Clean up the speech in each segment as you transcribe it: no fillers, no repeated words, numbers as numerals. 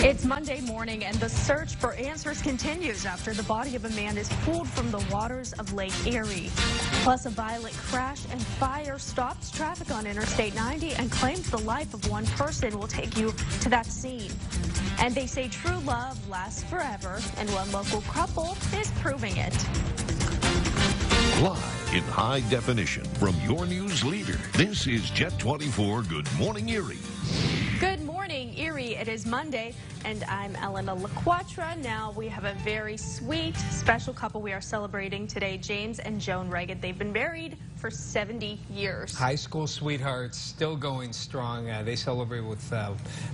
It's Monday morning, and the search for answers continues after the body of a man is pulled from the waters of Lake Erie. Plus, a violent crash and fire stops traffic on Interstate 90 and claims the life of one person. We'll take you to that scene. And they say true love lasts forever, and one local couple is proving it. Live in high definition from your news leader, this is Jet 24 Good Morning Erie. Good morning, Erie. It is Monday, and I'm Elena LaQuatra. Now, we have a very sweet, special couple we are celebrating today, James and Joan Reagan. They've been married for 70 years. High school sweethearts, still going strong. They celebrate with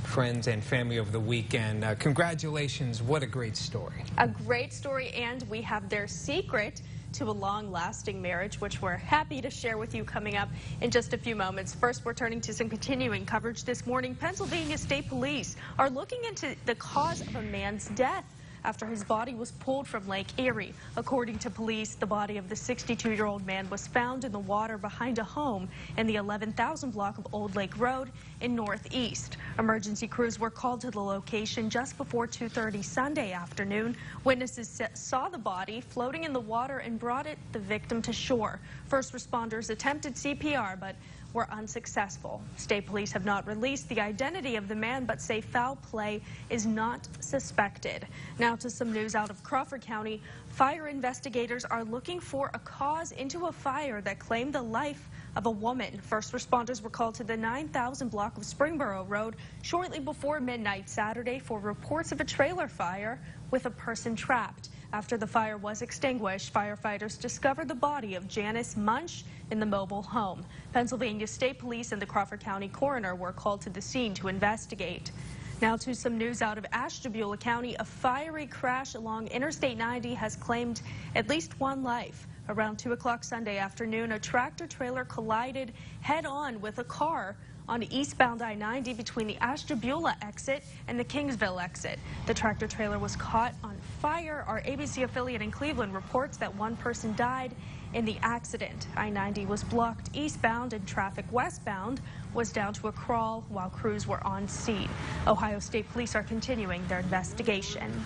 friends and family over the weekend. Congratulations. What a great story. A great story, and we have their secret to a long-lasting marriage, which we're happy to share with you coming up in just a few moments. First, we're turning to some continuing coverage this morning. Pennsylvania State Police are looking into the cause of a man's death after his body was pulled from Lake Erie. According to police, the body of the 62-year-old man was found in the water behind a home in the 11,000 block of Old Lake Road in Northeast. Emergency crews were called to the location just before 2:30 Sunday afternoon. Witnesses saw the body floating in the water and brought the victim to shore. First responders attempted CPR, but were unsuccessful. State police have not released the identity of the man, but say foul play is not suspected. Now to some news out of Crawford County. Fire investigators are looking for a cause into a fire that claimed the life of a woman. First responders were called to the 9,000 block of Springboro Road shortly before midnight Saturday for reports of a trailer fire with a person trapped. After the fire was extinguished, firefighters discovered the body of Janice Munch in the mobile home. Pennsylvania State Police and the Crawford County coroner were called to the scene to investigate. Now to some news out of Ashtabula County. A fiery crash along Interstate 90 has claimed at least one life. Around 2 o'clock Sunday afternoon, a tractor-trailer collided head-on with a car on eastbound I-90 between the Ashtabula exit and the Kingsville exit. The tractor-trailer was caught on fire. Our ABC affiliate in Cleveland reports that one person died in the accident. I-90 was blocked eastbound and traffic westbound was down to a crawl while crews were on scene. Ohio State Police are continuing their investigation.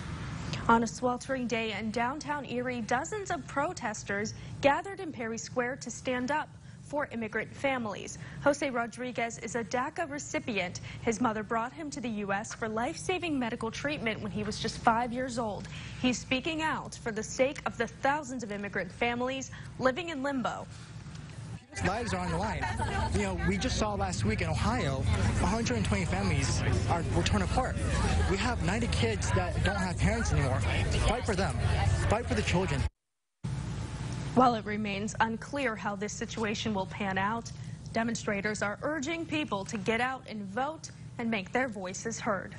On a sweltering day in downtown Erie, dozens of protesters gathered in Perry Square to stand up for immigrant families. Jose Rodriguez is a DACA recipient. His mother brought him to the U.S. for life-saving medical treatment when he was just 5 years old. He's speaking out for the sake of the thousands of immigrant families living in limbo. Lives are on the line. You know, we just saw last week in Ohio, 120 families were torn apart. We have 90 kids that don't have parents anymore. Fight for them. Fight for the children. While it remains unclear how this situation will pan out, demonstrators are urging people to get out and vote and make their voices heard.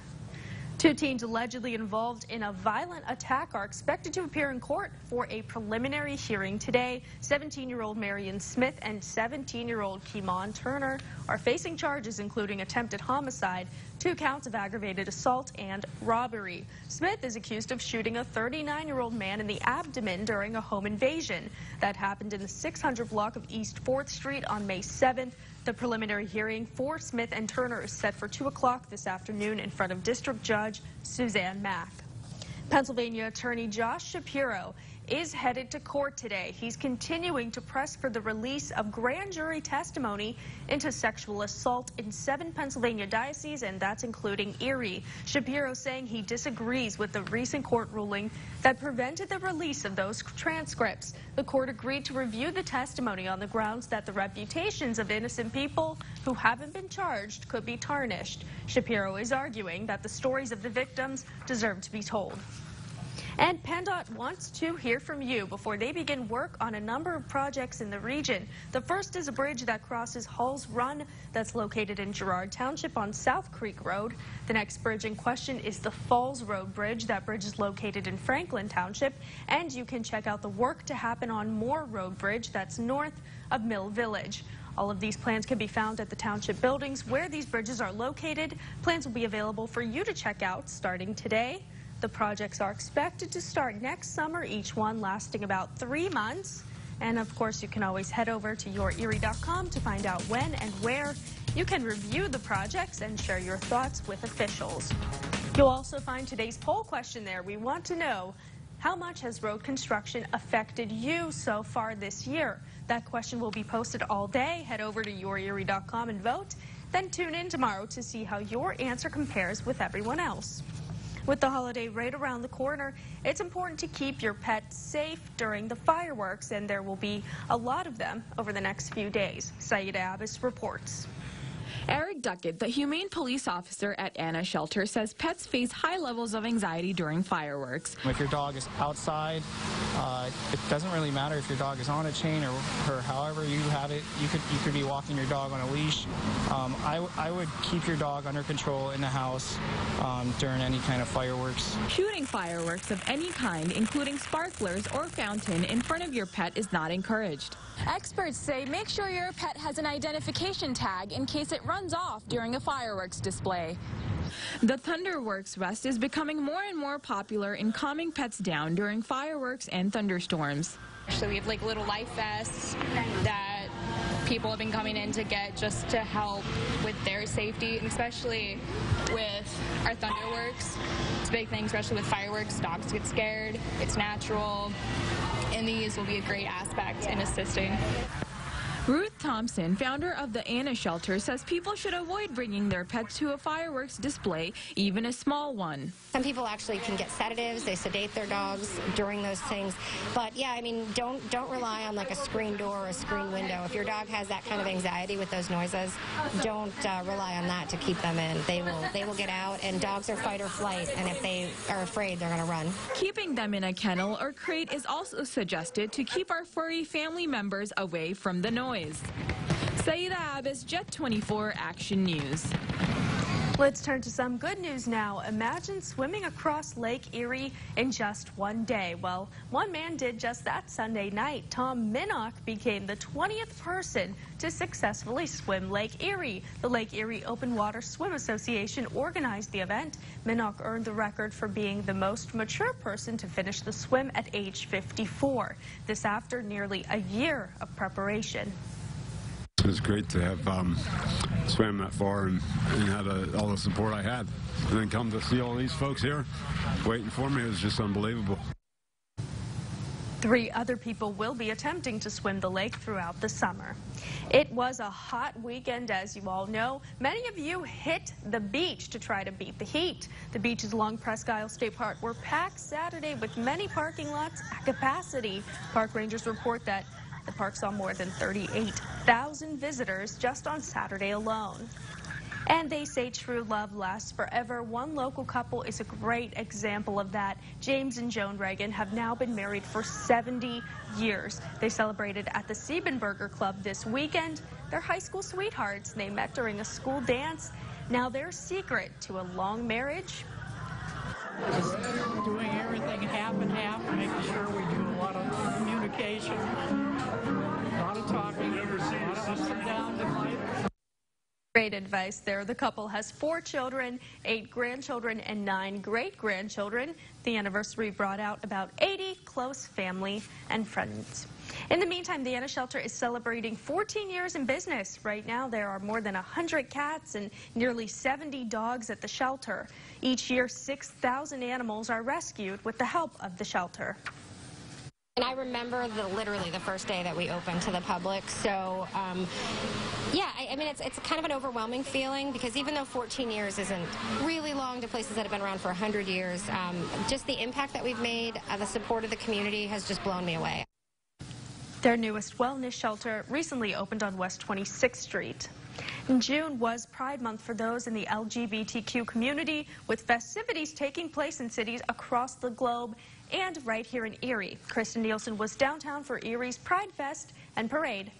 Two teens allegedly involved in a violent attack are expected to appear in court for a preliminary hearing today. 17-year-old Marion Smith and 17-year-old Keemon Turner are facing charges including attempted homicide, 2 counts of aggravated assault, and robbery. Smith is accused of shooting a 39-year-old man in the abdomen during a home invasion that happened in the 600 block of East 4th Street on May 7th. The preliminary hearing for Smith and Turner is set for 2 o'clock this afternoon in front of District Judge Suzanne Mack. Pennsylvania Attorney Josh Shapiro is headed to court today. He's continuing to press for the release of grand jury testimony into sexual assault in 7 Pennsylvania dioceses, and that's including Erie. Shapiro saying he disagrees with the recent court ruling that prevented the release of those transcripts. The court agreed to review the testimony on the grounds that the reputations of innocent people who haven't been charged could be tarnished. Shapiro is arguing that the stories of the victims deserve to be told. And PennDOT wants to hear from you before they begin work on a number of projects in the region. The first is a bridge that crosses Hall's Run that's located in Girard Township on South Creek Road. The next bridge in question is the Falls Road Bridge. That bridge is located in Franklin Township. And you can check out the work to happen on Moore Road Bridge that's north of Mill Village. All of these plans can be found at the township buildings where these bridges are located. Plans will be available for you to check out starting today. The projects are expected to start next summer, each one lasting about 3 months. And of course, you can always head over to yourerie.com to find out when and where you can review the projects and share your thoughts with officials. You'll also find today's poll question there. We want to know, how much has road construction affected you so far this year? That question will be posted all day. Head over to yourerie.com and vote. Then tune in tomorrow to see how your answer compares with everyone else. With the holiday right around the corner, it's important to keep your pet safe during the fireworks, and there will be a lot of them over the next few days. Saida Abbas reports. Eric Duckett, the humane police officer at Anna Shelter, says pets face high levels of anxiety during fireworks. If your dog is outside, it doesn't really matter if your dog is on a chain or however you have it. You could be walking your dog on a leash. I would keep your dog under control in the house during any kind of fireworks. Shooting fireworks of any kind, including sparklers or fountain, in front of your pet is not encouraged. Experts say make sure your pet has an identification tag in case it runs off during a fireworks display. The Thunderworks vest is becoming more and more popular in calming pets down during fireworks and thunderstorms. So we have like little life vests that people have been coming in to get just to help with their safety, and especially with our Thunderworks. It's a big thing, especially with fireworks. Dogs get scared. It's natural. And these will be a great aspect in assisting. Ruth Thompson, founder of the Anna Shelter, says people should avoid bringing their pets to a fireworks display, even a small one. Some people actually can get sedatives. They sedate their dogs during those things. But yeah, I mean, don't rely on like a screen door or a screen window. If your dog has that kind of anxiety with those noises, don't rely on that to keep them in. They will get out, and dogs are fight or flight, and if they are afraid, they're going to run. Keeping them in a kennel or crate is also suggested to keep our furry family members away from the noise. Saida Abbas, Jet 24 Action News. Let's turn to some good news now. Imagine swimming across Lake Erie in just one day. Well, one man did just that Sunday night. Tom Minnock became the 20th person to successfully swim Lake Erie. The Lake Erie Open Water Swim Association organized the event. Minnock earned the record for being the most mature person to finish the swim at age 54. This after nearly a year of preparation. It was great to have swam that far and had all the support I had. And then come to see all these folks here waiting for me. It was just unbelievable. 3 other people will be attempting to swim the lake throughout the summer. It was a hot weekend, as you all know. Many of you hit the beach to try to beat the heat. The beaches along Presque Isle State Park were packed Saturday with many parking lots at capacity. Park rangers report that the park saw more than 38,000 visitors just on Saturday alone. And they say true love lasts forever. One local couple is a great example of that. James and Joan Reagan have now been married for 70 years. They celebrated at the Siebenberger Club this weekend. They're high school sweethearts. They met during a school dance. Now their secret to a long marriage? Just doing everything half and half, making sure we do a lot of communication, a lot of talking, a lot of ups and downs in life. Great advice there. The couple has 4 children, 8 grandchildren, and 9 great-grandchildren. The anniversary brought out about 80 close family and friends. In the meantime, the Anna Shelter is celebrating 14 years in business. Right now, there are more than 100 cats and nearly 70 dogs at the shelter. Each year, 6,000 animals are rescued with the help of the shelter. And I remember literally the first day that we opened to the public. So, yeah, I mean, it's kind of an overwhelming feeling, because even though 14 years isn't really long to places that have been around for 100 years, just the impact that we've made, the support of the community has just blown me away. Their newest wellness shelter recently opened on West 26th Street. In June was Pride Month for those in the LGBTQ community, with festivities taking place in cities across the globe and right here in Erie. Kristen Nielsen was downtown for Erie's Pride Fest and Parade.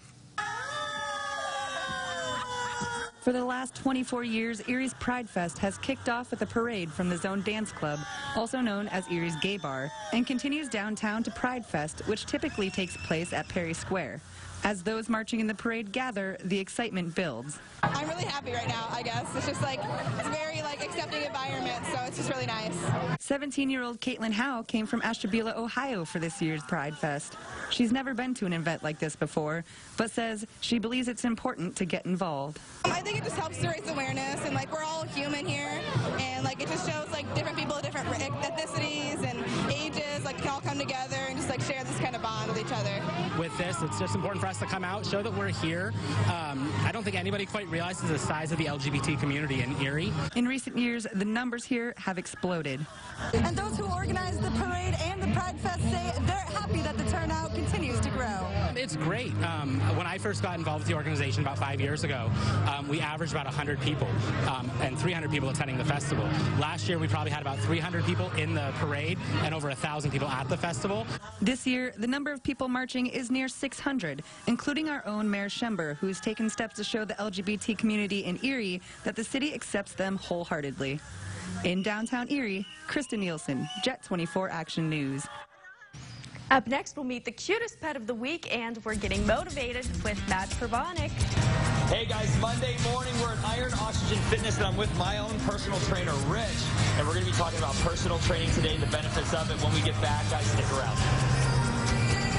For the last 24 years, Erie's Pride Fest has kicked off with a parade from the Zone Dance Club, also known as Erie's Gay Bar, and continues downtown to Pride Fest, which typically takes place at Perry Square. As those marching in the parade gather, the excitement builds. I'm really happy right now, I guess. It's just it's a very accepting environment, so it's just really nice. 17-year-old Caitlin Howe came from Ashtabula, Ohio for this year's Pride Fest. She's never been to an event like this before, but says she believes it's important to get involved. I think it just helps to raise awareness, and we're all human here, and it just shows together and just like share this kind of bond with each other. With this, it's just important for us to come out, show that we're here. I don't think anybody quite realizes the size of the LGBT community in Erie. In recent years, the numbers here have exploded. And those who organize the parade and the Pride Fest say they're happy that the turnout continues to grow. It's great. When I first got involved with the organization about 5 years ago, we averaged about 100 people and 300 people attending the festival. Last year, we probably had about 300 people in the parade and over 1,000 people at the festival. This year, the number of people marching is near 600, including our own Mayor Schember, who has taken steps to show the LGBT community in Erie that the city accepts them wholeheartedly. In downtown Erie, Krista Nielsen, Jet 24 Action News. Up next, we'll meet the cutest pet of the week, and we're getting motivated with Matt Pervonic. Hey guys, Monday morning we're at Iron Oxygen Fitness and I'm with my own personal trainer, Rich. And we're going to be talking about personal training today, the benefits of it. When we get back, guys, stick around.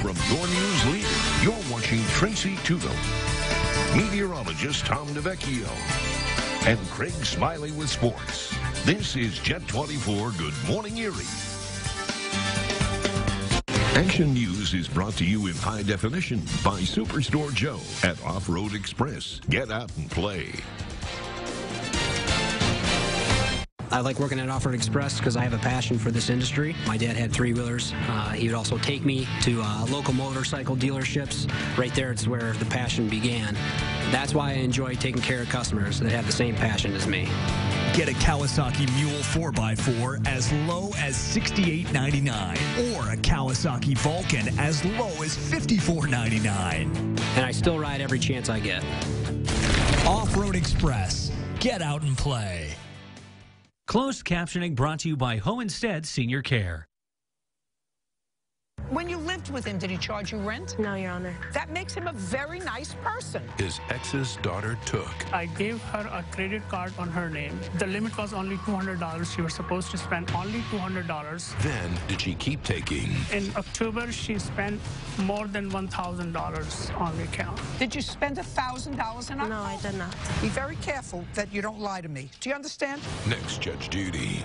From your news leader, you're watching Tracy Tuggle, meteorologist Tom DeVecchio, and Craig Smiley with sports. This is Jet 24 Good Morning Erie. Action News is brought to you in high definition by Superstore Joe at Off-Road Express. Get out and play. I like working at Off-Road Express because I have a passion for this industry. My dad had three-wheelers. He would also take me to local motorcycle dealerships. Right there, it's where the passion began. That's why I enjoy taking care of customers that have the same passion as me. Get a Kawasaki Mule 4x4 as low as $68.99 or a Kawasaki Vulcan as low as $54.99. And I still ride every chance I get. Off-Road Express. Get out and play. Closed captioning brought to you by Homestead Senior Care. When you lived with him, did he charge you rent? No, Your Honor. That makes him a very nice person. His ex's daughter took. I gave her a credit card on her name. The limit was only $200. She was supposed to spend only $200. Then did she keep taking? In October, she spent more than $1,000 on the account. Did you spend $1,000 in alcohol? No, I did not. Be very careful that you don't lie to me. Do you understand? Next, Judge Judy.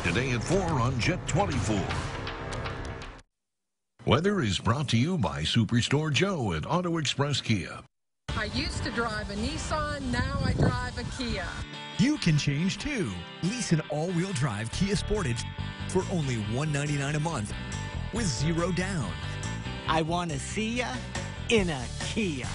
Today at 4 on Jet 24. Weather is brought to you by Superstore Joe at Auto Express Kia. I used to drive a Nissan, now I drive a Kia. You can change too. Lease an all-wheel drive Kia Sportage for only $199 a month with 0 down. I want to see ya in a Kia.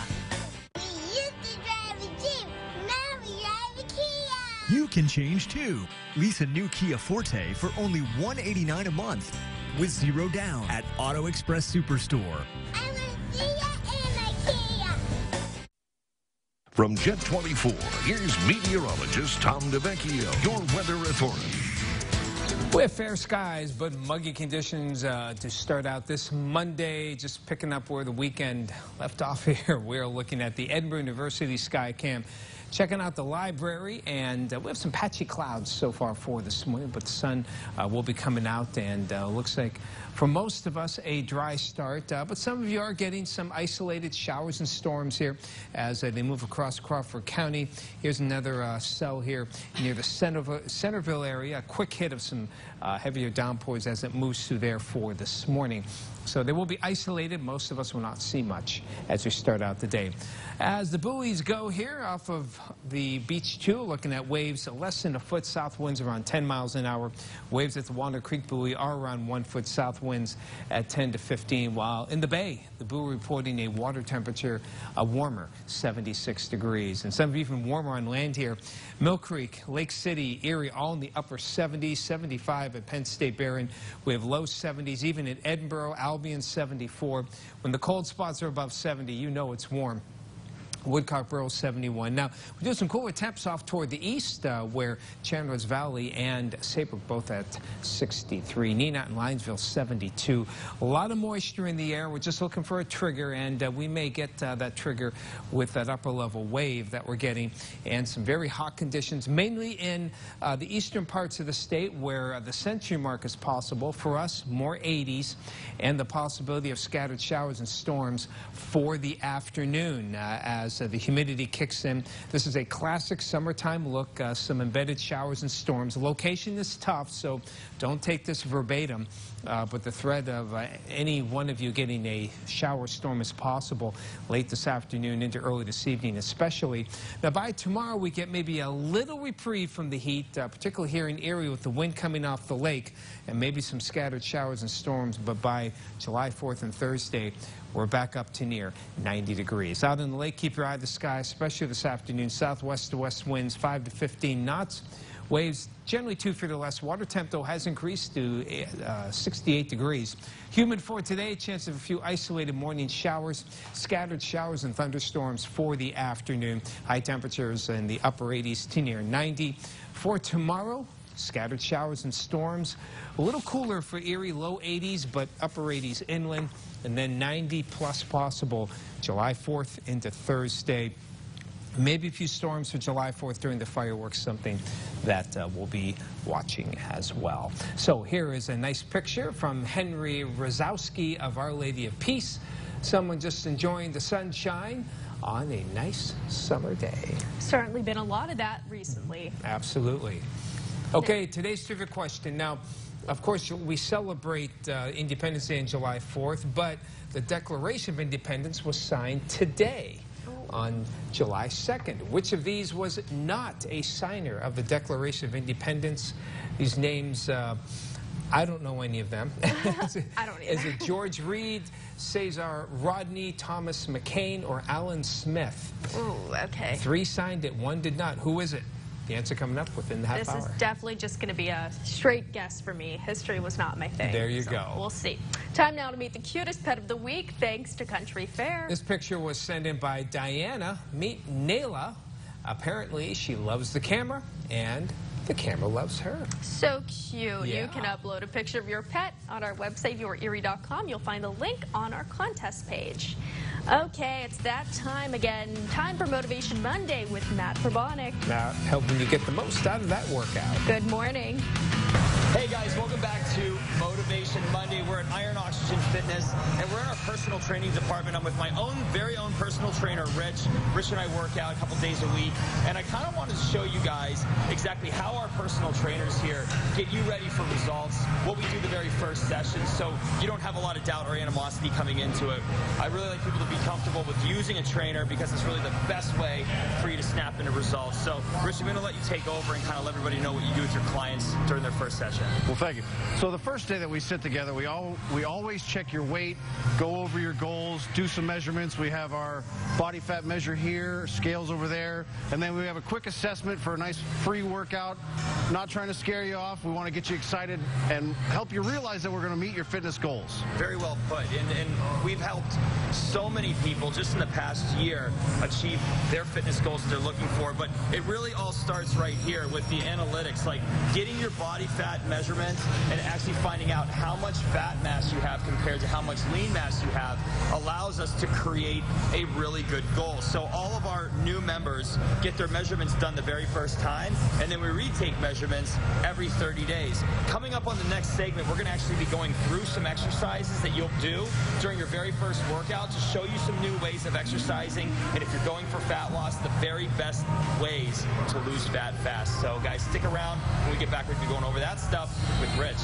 We used to drive a Jeep, now we drive a Kia. You can change too. Lease a new Kia Forte for only $189 a month with 0 down at Auto Express Superstore. I want to see ya in a Kia. From Jet 24, here's meteorologist Tom DeVecchio, your weather authority. We have fair skies, but muggy conditions to start out this Monday. Just picking up where the weekend left off here. We're looking at the Edinburgh University Sky Cam. Checking out the library, and we have some patchy clouds so far for this morning, but the sun will be coming out, and looks like for most of us a dry start, but some of you are getting some isolated showers and storms here as they move across Crawford County. Here's another cell here near the Centerville area, a quick hit of some heavier downpours as it moves through there for this morning. So they will be isolated. Most of us will not see much as we start out the day. As the buoys go here off of the Beach 2, looking at waves less than a foot, south winds around 10 miles an hour. Waves at the Walnut Creek buoy are around 1 foot, south winds at 10 to 15, while in the bay, the buoy reporting a water temperature warmer, 76 degrees. And some even warmer on land here. Mill Creek, Lake City, Erie, all in the upper 70s, 75 at Penn State Barron. We have low 70s, even at Edinburgh, Albion 74. When the cold spots are above 70, you know it's warm. Woodcock Borough 71. Now, we do some cooler temps off toward the east where Chandler's Valley and Saybrook both at 63. Nenot and Linesville 72. A lot of moisture in the air. We're just looking for a trigger, and we may get that trigger with that upper level wave that we're getting, and some very hot conditions, mainly in the eastern parts of the state where the century mark is possible. For us, more 80s, and the possibility of scattered showers and storms for the afternoon as as the humidity kicks in. This is a classic summertime look, some embedded showers and storms. Location is tough, so don't take this verbatim, but the threat of any one of you getting a shower storm is possible late this afternoon into early this evening especially. Now by tomorrow we get maybe a little reprieve from the heat, particularly here in Erie with the wind coming off the lake and maybe some scattered showers and storms, but by July 4th and Thursday we're back up to near 90 degrees. Out in the lake, keep your eye to the sky, especially this afternoon. Southwest to west winds 5 to 15 knots. Waves generally 2 feet or less. Water temp, though, has increased to 68 degrees. Humid for today. Chance of a few isolated morning showers. Scattered showers and thunderstorms for the afternoon. High temperatures in the upper 80s to near 90. For tomorrow, scattered showers and storms. A little cooler for Erie, low 80s, but upper 80s inland. And then 90 plus possible July 4th into Thursday. Maybe a few storms for July 4th during the fireworks, something that we'll be watching as well. So here is a nice picture from Henry Rozowski of Our Lady of Peace. Someone just enjoying the sunshine on a nice summer day. Certainly been a lot of that recently. Absolutely. Okay, today's trivia question. Now, of course, we celebrate Independence Day on July 4th, but the Declaration of Independence was signed today on July 2nd. Which of these was not a signer of the Declaration of Independence? These names, I don't know any of them. I don't either. Is it George Reed, Cesar Rodney, Thomas McCain, or Alan Smith? Ooh, okay. 3 signed it, 1 did not. Who is it? The answer coming up within the half hour. This is definitely just going to be a straight guess for me. History was not my thing. There you so go. We'll see. Time now to meet the cutest pet of the week, thanks to Country Fair. This picture was sent in by Diana. Meet Nayla. Apparently, she loves the camera, and the camera loves her. So cute. Yeah. You can upload a picture of your pet on our website, yourerie.com. You'll find the link on our contest page. Okay, it's that time again. Time for Motivation Monday with Matt Probonic. Now, helping you get the most out of that workout. Good morning. Hey guys, welcome back to Motivation Monday. We're at Iron Oxygen Fitness, and we're in our personal training department. I'm with my very own personal trainer, Rich. Rich and I work out a couple days a week, and I kind of wanted to show you guys exactly how our personal trainers here get you ready for results, what we do the very first session, so you don't have a lot of doubt or animosity coming into it. I really like people to be comfortable with using a trainer because it's really the best way for you to snap into results. So, Rich, I'm going to let you take over and kind of let everybody know what you do with your clients during their first session. Well, thank you. So the first day that we sit together, we always check your weight, go over your goals, do some measurements. We have our body fat measure here, scales over there, and then we have a quick assessment for a nice free workout. Not trying to scare you off. We want to get you excited and help you realize that we're going to meet your fitness goals. Very well put. And we've helped so many people just in the past year achieve their fitness goals that they're looking for. But it really all starts right here with the analytics, like getting your body fat measurement and actually finding out how much fat mass you have compared to how much lean mass you have allows us to create a really good goal. So all of our new members get their measurements done the very first time, and then we retake measurements every 30 days. Coming up on the next segment, we're going to actually be going through some exercises that you'll do during your very first workout to show you some new ways of exercising, and if you're going for fat loss, the very best ways to lose fat fast. So guys, stick around. When we get back, we'll be going over that stuff with Rich.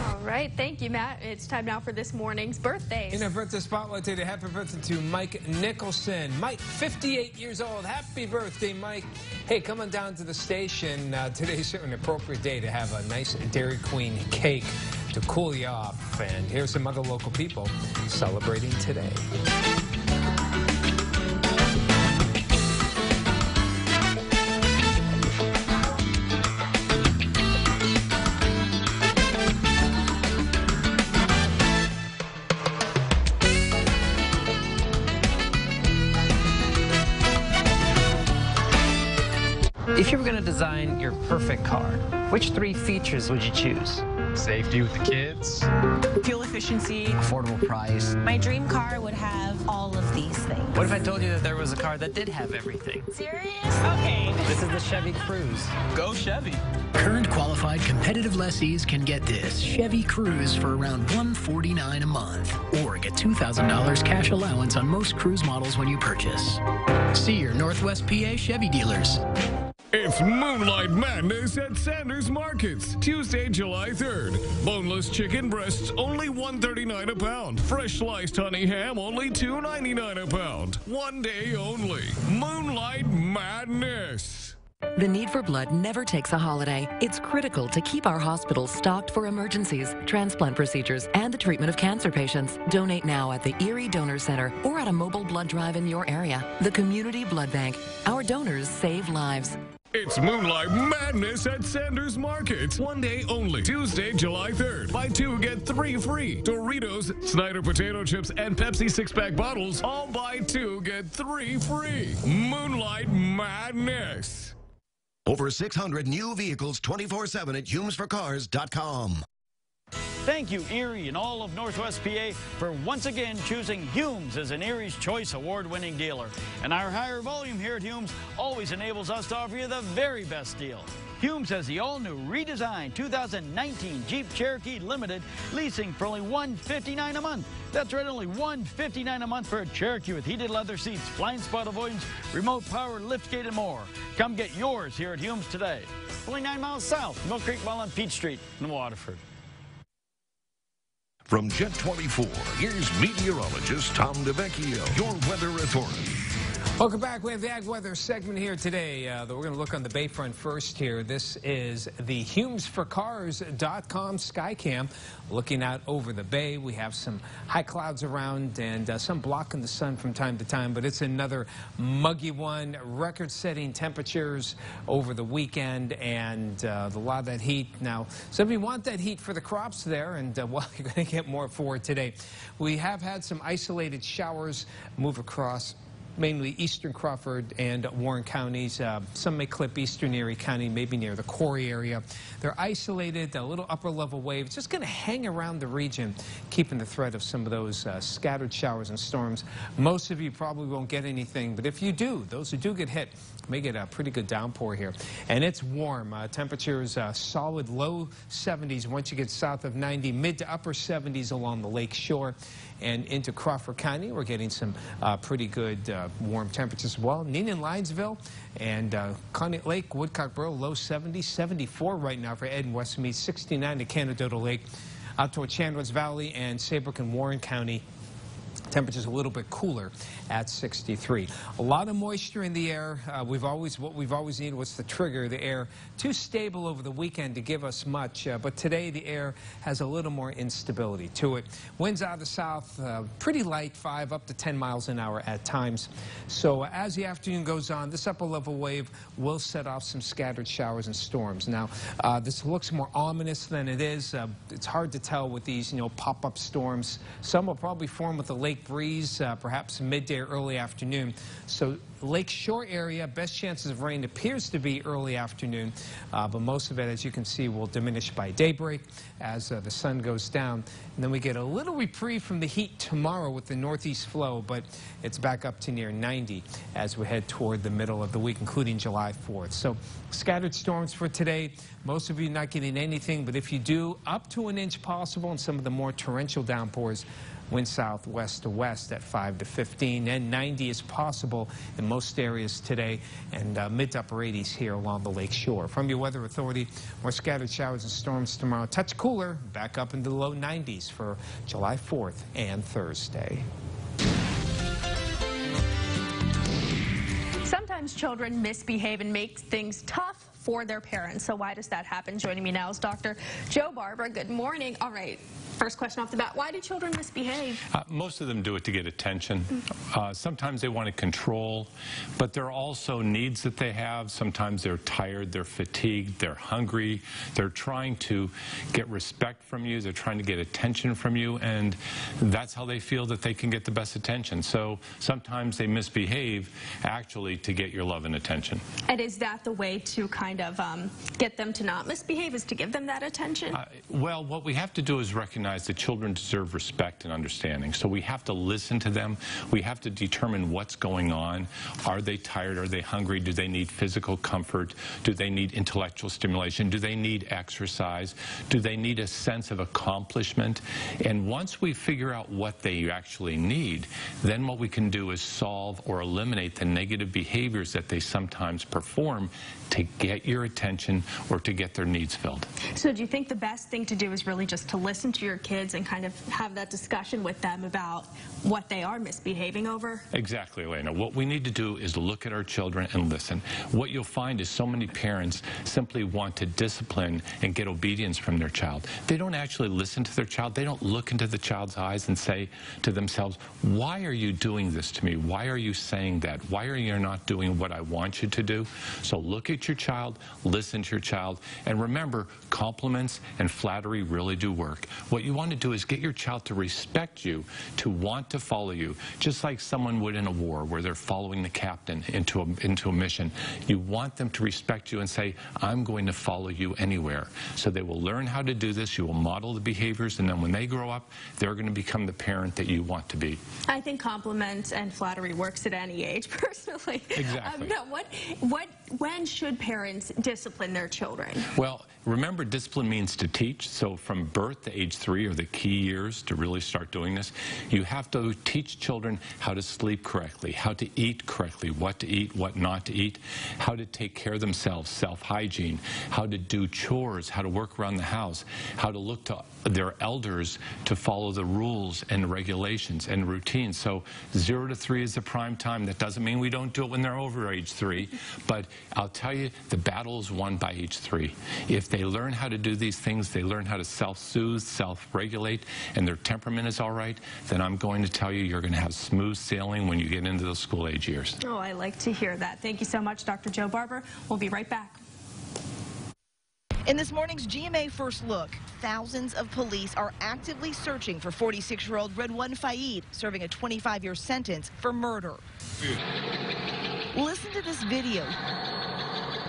All right, thank you, Matt. It's time now for this morning's birthdays. In our birthday spotlight today, happy birthday to Mike Nicholson. Mike, 58 years old. Happy birthday, Mike. Hey, come on down to the station. Today's an appropriate day to have a nice Dairy Queen cake to cool you off. And here's some other local people celebrating today. If you were going to design your perfect car, which 3 features would you choose? Safety with the kids. Fuel efficiency. Affordable price. My dream car would have all of these things. What if I told you that there was a car that did have everything? Serious? Okay. This is the Chevy Cruze. Go Chevy. Current qualified competitive lessees can get this Chevy Cruze for around $149 a month, or get $2,000 cash allowance on most Cruze models when you purchase. See your Northwest PA Chevy dealers. It's Moonlight Madness at Sanders Markets, Tuesday, July 3rd. Boneless chicken breasts, only $1.39 a pound. Fresh sliced honey ham, only $2.99 a pound. One day only. Moonlight Madness. The need for blood never takes a holiday. It's critical to keep our hospitals stocked for emergencies, transplant procedures, and the treatment of cancer patients. Donate now at the Erie Donor Center or at a mobile blood drive in your area. The Community Blood Bank. Our donors save lives. It's Moonlight Madness at Sanders Markets. One day only. Tuesday, July 3rd. Buy 2, get 3 free. Doritos, Snyder potato chips, and Pepsi 6-pack bottles. All buy 2, get 3 free. Moonlight Madness. Over 600 new vehicles 24/7 at HumesForCars.com. Thank you, Erie and all of Northwest PA, for once again choosing Humes as an Erie's Choice award-winning dealer. And our higher volume here at Humes always enables us to offer you the very best deal. Humes has the all-new redesigned 2019 Jeep Cherokee Limited, leasing for only $159 a month. That's right, only $159 a month for a Cherokee with heated leather seats, blind spot avoidance, remote power liftgate, and more. Come get yours here at Humes today. Only 9 miles south, Mill Creek Mall on Peach Street in Waterford. From Jet 24, here's meteorologist Tom DeVecchio, your weather authority. Welcome back. We have the Ag Weather segment here today. We're going to look on the Bayfront first here. This is the HumesForCars.com Skycam. Looking out over the bay, we have some high clouds around and some blocking the sun from time to time, but it's another muggy one. Record-setting temperatures over the weekend and a lot of that heat. Now, some of you want that heat for the crops there, and well, you're going to get more for it today. We have had some isolated showers move across mainly eastern Crawford and Warren counties. Some may clip eastern Erie County, maybe near the Corey area. They're isolated, a little upper level wave. It's just going to hang around the region, keeping the threat of some of those scattered showers and storms. Most of you probably won't get anything, but if you do, those who do get hit may get a pretty good downpour here. And it's warm. Temperatures solid low 70s once you get south of 90, mid to upper 70s along the lake shore. And into Crawford County, we're getting some pretty good warm temperatures as well. Neenah and Lyonsville and Conneaut Lake, Woodcockboro, low 70s, 74 right now for Ed and Westmead, 69 to Canadota Lake. Out toward Chandler's Valley and Saybrook and Warren County, temperatures a little bit cooler at 63. A lot of moisture in the air. What we've always needed was to trigger the air. Too stable over the weekend to give us much, but today the air has a little more instability to it. Winds out of the south, pretty light, 5 up to 10 miles an hour at times. So as the afternoon goes on, this upper level wave will set off some scattered showers and storms. Now, this looks more ominous than it is. It's hard to tell with these, pop-up storms. Some will probably form with the lake breeze, perhaps midday or early afternoon. So Lake Shore area, best chances of rain appears to be early afternoon, but most of it, as you can see, will diminish by daybreak as the sun goes down. And then we get a little reprieve from the heat tomorrow with the northeast flow, but it's back up to near 90 as we head toward the middle of the week, including July 4th. So scattered storms for today. Most of you not getting anything, but if you do, up to an inch possible, and some of the more torrential downpours. Wind southwest to west at 5 to 15, and 90 is possible in most areas today, and mid to upper 80s here along the lake shore. From your weather authority, more scattered showers and storms tomorrow. Touch cooler, back up into the low 90s for July 4th and Thursday. Sometimes children misbehave and make things tough for their parents. So why does that happen? Joining me now is Dr. Joe Barber. Good morning. All right. First question off the bat, why do children misbehave? Most of them do it to get attention. Sometimes they want to control, but there are also needs that they have. Sometimes they're tired, they're fatigued, they're hungry. They're trying to get respect from you. They're trying to get attention from you, and that's how they feel that they can get the best attention. So sometimes they misbehave actually to get your love and attention. And is that the way to kind of get them to not misbehave, is to give them that attention? Well, what we have to do is recognize recognize that children deserve respect and understanding. So we have to listen to them. We have to determine what's going on. Are they tired? Are they hungry? Do they need physical comfort? Do they need intellectual stimulation? Do they need exercise? Do they need a sense of accomplishment? And once we figure out what they actually need, then what we can do is solve or eliminate the negative behaviors that they sometimes perform to get your attention or to get their needs filled. So do you think the best thing to do is really just to listen to your kids and kind of have that discussion with them about what they are misbehaving over? Exactly, Elena. What we need to do is look at our children and listen. What you'll find is so many parents simply want to discipline and get obedience from their child. They don't actually listen to their child. They don't look into the child's eyes and say to themselves, why are you doing this to me? Why are you saying that? Why are you not doing what I want you to do? So look at your child, listen to your child, and remember, compliments and flattery really do work. What you want to do is get your child to respect you, to want to follow you, just like someone would in a war where they're following the captain into a mission. You want them to respect you and say, I'm going to follow you anywhere. So they will learn how to do this, you will model the behaviors, and then when they grow up, they're going to become the parent that you want to be. I think compliments and flattery works at any age, personally. Exactly. Now, when should parents discipline their children? Well, remember, discipline means to teach. So from birth to age 3 are the key years to really start doing this. You have to teach children how to sleep correctly, how to eat correctly, what to eat, what not to eat, how to take care of themselves, self-hygiene, how to do chores, how to work around the house, how to look to their elders to follow the rules and regulations and routines. So 0 to 3 is the prime time. That doesn't mean we don't do it when they're over age 3, but I'll tell you, the battle is won by age 3. If they learn how to do these things, they learn how to self-soothe, self-regulate, and their temperament is all right, then I'm going to tell you, you're going to have smooth sailing when you get into those school age years. Oh, I like to hear that. Thank you so much, Dr. Joe Barber. We'll be right back. In this morning's GMA First Look, thousands of police are actively searching for 46-year-old Redwan Faid, serving a 25-year sentence for murder. Listen to this video.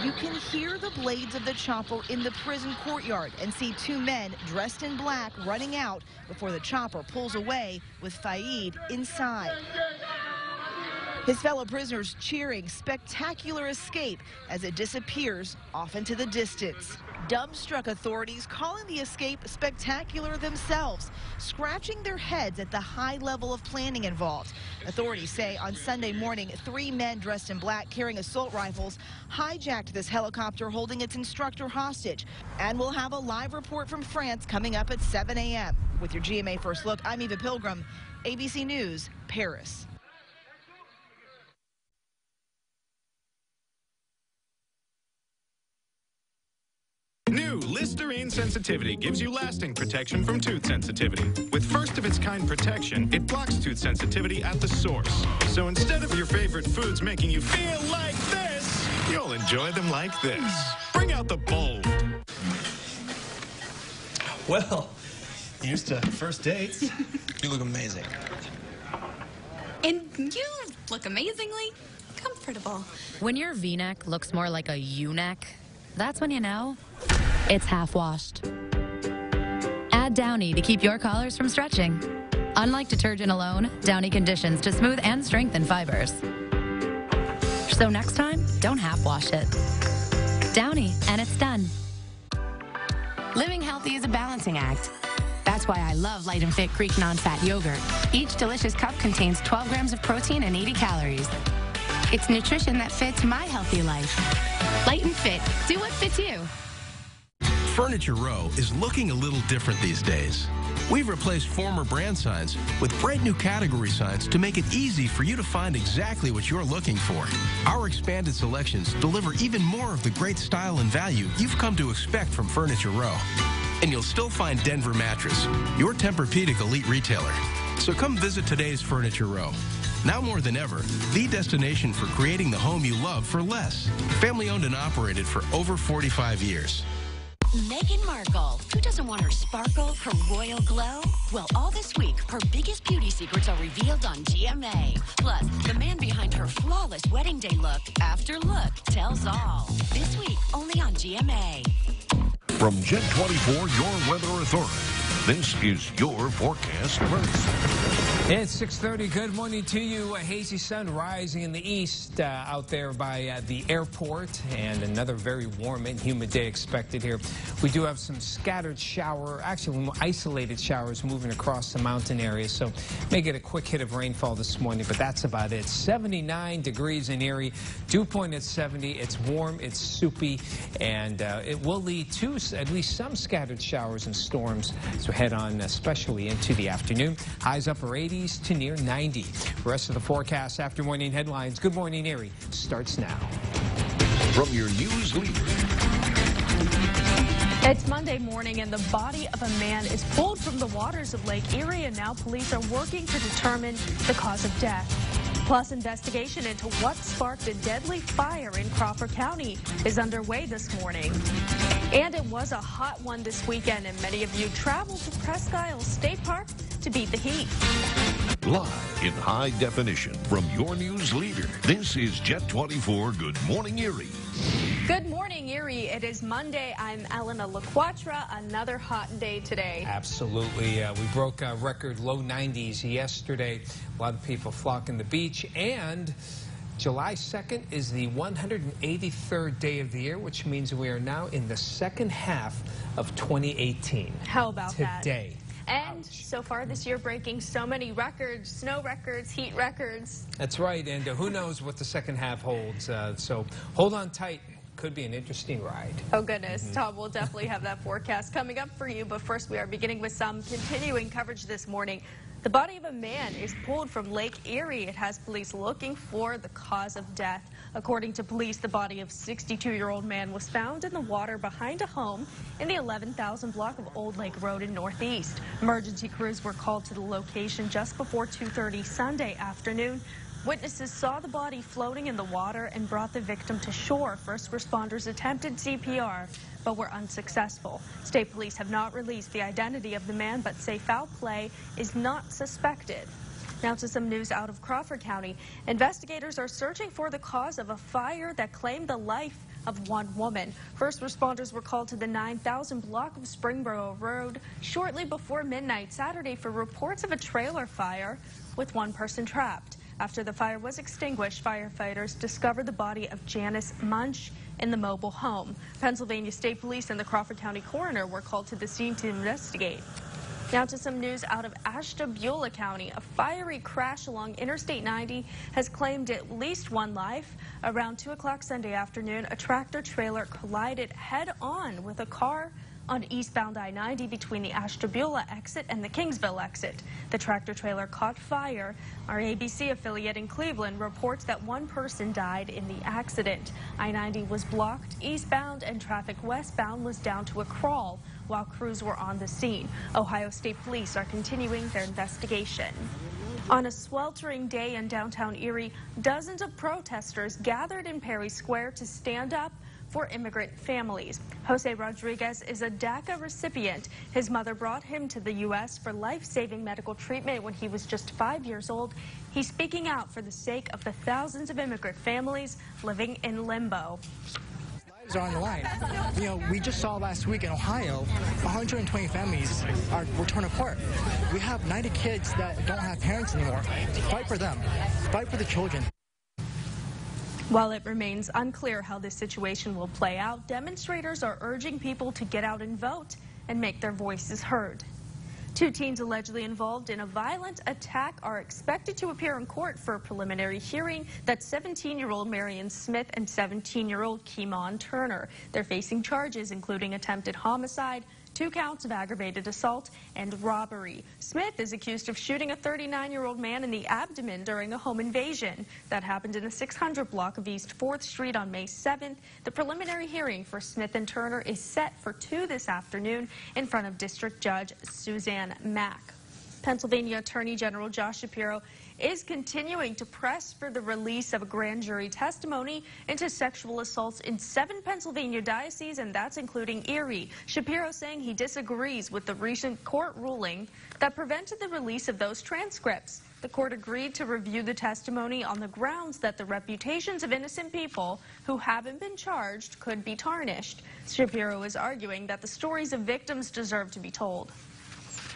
You can hear the blades of the chopper in the prison courtyard and see 2 men dressed in black running out before the chopper pulls away with Faid inside. His fellow prisoners cheering spectacular escape as it disappears off into the distance. Dumbstruck authorities calling the escape spectacular themselves, scratching their heads at the high level of planning involved. Authorities say on Sunday morning, 3 men dressed in black carrying assault rifles hijacked this helicopter holding its instructor hostage. And we'll have a live report from France coming up at 7 a.m. With your GMA First Look, I'm Eva Pilgrim, ABC News, Paris. New Listerine Sensitivity gives you lasting protection from tooth sensitivity. With first-of-its-kind protection, it blocks tooth sensitivity at the source. So instead of your favorite foods making you feel like this, you'll enjoy them like this. Bring out the bold. Well, used to first dates. You look amazing. And you look amazingly comfortable. When your V-neck looks more like a U-neck, that's when you know it's half-washed. Add Downy to keep your collars from stretching. Unlike detergent alone, Downy conditions to smooth and strengthen fibers. So next time, don't half-wash it. Downy, and it's done. Living healthy is a balancing act. That's why I love Light and Fit Greek non-fat yogurt. Each delicious cup contains 12 grams of protein and 80 calories. It's nutrition that fits my healthy life. Light and Fit. Do what fits you. Furniture Row is looking a little different these days. We've replaced former brand signs with bright new category signs to make it easy for you to find exactly what you're looking for. Our expanded selections deliver even more of the great style and value you've come to expect from Furniture Row. And you'll still find Denver Mattress, your Tempur-Pedic elite retailer. So come visit today's Furniture Row. Now more than ever, the destination for creating the home you love for less. Family owned and operated for over 45 years. Meghan Markle, who doesn't want her sparkle, her royal glow? Well, all this week, her biggest beauty secrets are revealed on GMA. Plus, the man behind her flawless wedding day look, after look, tells all. This week, only on GMA. From Jet 24, your weather authority. This is your forecast first. It's 6:30. Good morning to you. A hazy sun rising in the east out there by the airport, and another very warm and humid day expected here. We do have some scattered actually isolated showers moving across the mountain area, so may get a quick hit of rainfall this morning, but that's about it. 79 degrees in Erie, dew point at 70. It's warm, it's soupy, and it will lead to at least some scattered showers and storms as we head on, especially into the afternoon. Highs upper 80s to near 90. Rest of the forecast after morning headlines. Good morning, Erie starts now. From your news leader. It's Monday morning, and the body of a man is pulled from the waters of Lake Erie, and now police are working to determine the cause of death. Plus, investigation into what sparked a deadly fire in Crawford County is underway this morning. And it was a hot one this weekend, and many of you traveled to Presque Isle State Park to beat the heat. Live in high definition from your news leader. This is Jet 24. Good morning, Erie. Good morning, Erie. It is Monday. I'm Elena LaQuatra. Another hot day today. Absolutely. We broke a record low 90s yesterday. A lot of people flocking the beach. And July 2nd is the 183rd day of the year, which means we are now in the second half of 2018. How about that? Today. And so far this year, breaking so many records, snow records, heat records. That's right, and who knows what the second half holds. So hold on tight. Could be an interesting ride. Oh, goodness. Tom will definitely have that forecast coming up for you. But first, we are beginning with some continuing coverage this morning. The body of a man is pulled from Lake Erie. It has police looking for the cause of death. According to police, the body of 62-year-old man was found in the water behind a home in the 11,000 block of Old Lake Road in Northeast. Emergency crews were called to the location just before 2:30 Sunday afternoon. Witnesses saw the body floating in the water and brought the victim to shore. First responders attempted CPR, but were unsuccessful. State police have not released the identity of the man, but say foul play is not suspected. Now to some news out of Crawford County. Investigators are searching for the cause of a fire that claimed the life of one woman. First responders were called to the 9,000 block of Springboro Road shortly before midnight Saturday for reports of a trailer fire with one person trapped. After the fire was extinguished, firefighters discovered the body of Janice Munch in the mobile home. Pennsylvania State Police and the Crawford County coroner were called to the scene to investigate. Now to some news out of Ashtabula County. A fiery crash along Interstate 90 has claimed at least one life. Around 2 o'clock Sunday afternoon, a tractor trailer collided head-on with a car on eastbound I-90 between the Ashtabula exit and the Kingsville exit. The tractor trailer caught fire. Our ABC affiliate in Cleveland reports that one person died in the accident. I-90 was blocked eastbound and traffic westbound was down to a crawl while crews were on the scene. Ohio State Police are continuing their investigation. On a sweltering day in downtown Erie, dozens of protesters gathered in Perry Square to stand up for immigrant families. Jose Rodriguez is a DACA recipient. His mother brought him to the U.S. for life-saving medical treatment when he was just 5 years old. He's speaking out for the sake of the thousands of immigrant families living in limbo. Lives are on the line. You know, we just saw last week in Ohio, 120 families were torn apart. We have 90 kids that don't have parents anymore. Fight for them. Fight for the children. While it remains unclear how this situation will play out, demonstrators are urging people to get out and vote and make their voices heard. Two teens allegedly involved in a violent attack are expected to appear in court for a preliminary hearing. That's 17-year-old Marion Smith and 17-year-old Keemon Turner. They're facing charges including attempted homicide, 2 counts of aggravated assault, and robbery. Smith is accused of shooting a 39-year-old man in the abdomen during a home invasion. That happened in the 600 block of East 4th Street on May 7th. The preliminary hearing for Smith and Turner is set for 2 this afternoon in front of District Judge Suzanne Mack. Pennsylvania Attorney General Josh Shapiro is continuing to press for the release of a grand jury testimony into sexual assaults in 7 Pennsylvania dioceses, and that's including Erie. Shapiro saying he disagrees with the recent court ruling that prevented the release of those transcripts. The court agreed to review the testimony on the grounds that the reputations of innocent people who haven't been charged could be tarnished. Shapiro is arguing that the stories of victims deserve to be told.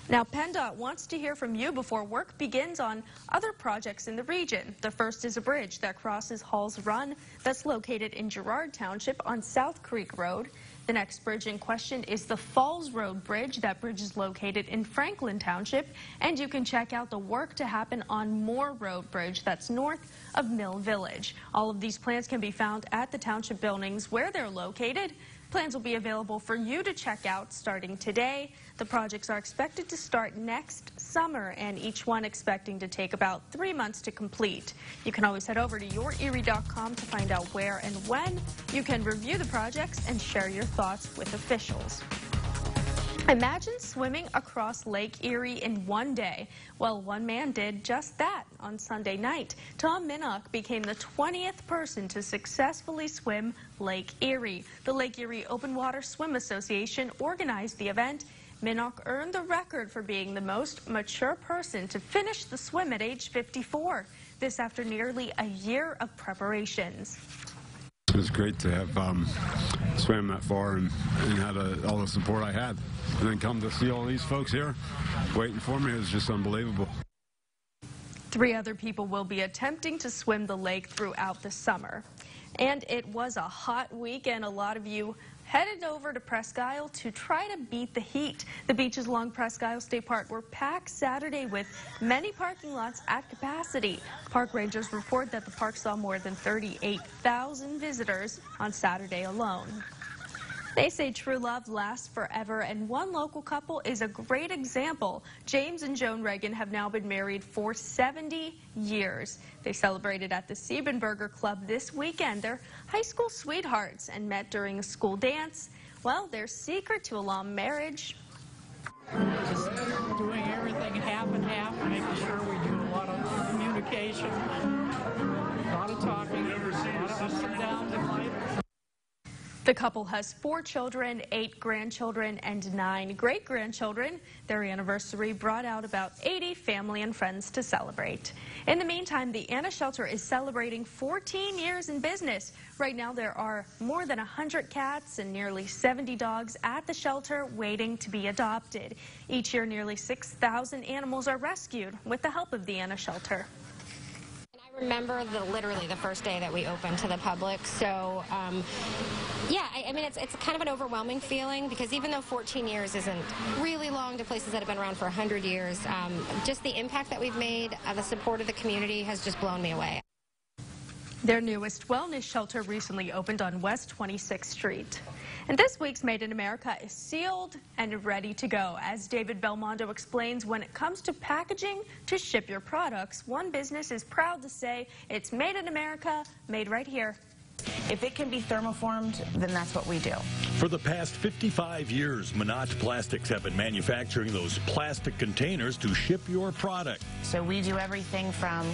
Now, PennDOT wants to hear from you before work begins on other projects in the region. The first is a bridge that crosses Hall's Run that's located in Girard Township on South Creek Road. The next bridge in question is the Falls Road Bridge. That bridge is located in Franklin Township, and you can check out the work to happen on Moore Road Bridge that's north of Mill Village. All of these plans can be found at the township buildings where they're located. Plans will be available for you to check out starting today. The projects are expected to start next summer, and each one expecting to take about 3 months to complete. You can always head over to yourerie.com to find out where and when. You can review the projects and share your thoughts with officials. Imagine swimming across Lake Erie in one day. Well, one man did just that on Sunday night. Tom Minnock became the 20th person to successfully swim Lake Erie. The Lake Erie Open Water Swim Association organized the event. Minnock earned the record for being the most mature person to finish the swim at age 54. This after nearly a year of preparations. It was great to have swam that far and had all the support I had. And then come to see all these folks here waiting for me. It was just unbelievable. 3 other people will be attempting to swim the lake throughout the summer. And it was a hot weekend. A lot of you headed over to Presque Isle to try to beat the heat. The beaches along Presque Isle State Park were packed Saturday with many parking lots at capacity. Park rangers report that the park saw more than 38,000 visitors on Saturday alone. They say true love lasts forever, and one local couple is a great example. James and Joan Reagan have now been married for 70 years. They celebrated at the Siebenberger Club this weekend. They're high school sweethearts and met during a school dance. Well, their secret to a long marriage. Just doing everything half and half, making sure we do a lot of communication, a lot of talking, a lot of ups and downs in life. The couple has 4 children, 8 grandchildren, and 9 great-grandchildren. Their anniversary brought out about 80 family and friends to celebrate. In the meantime, the Anna Shelter is celebrating 14 years in business. Right now, there are more than 100 cats and nearly 70 dogs at the shelter waiting to be adopted. Each year, nearly 6,000 animals are rescued with the help of the Anna Shelter. Remember literally the first day that we opened to the public. So yeah, I mean it's kind of an overwhelming feeling, because even though 14 years isn't really long to places that have been around for 100 years, just the impact that we've made, the support of the community has just blown me away. Their newest wellness shelter recently opened on West 26th Street. And this week's Made in America is sealed and ready to go. As David Belmondo explains, when it comes to packaging to ship your products, one business is proud to say it's made in America, made right here. If it can be thermoformed, then that's what we do. For the past 55 years, Minot Plastics have been manufacturing those plastic containers to ship your product. So we do everything from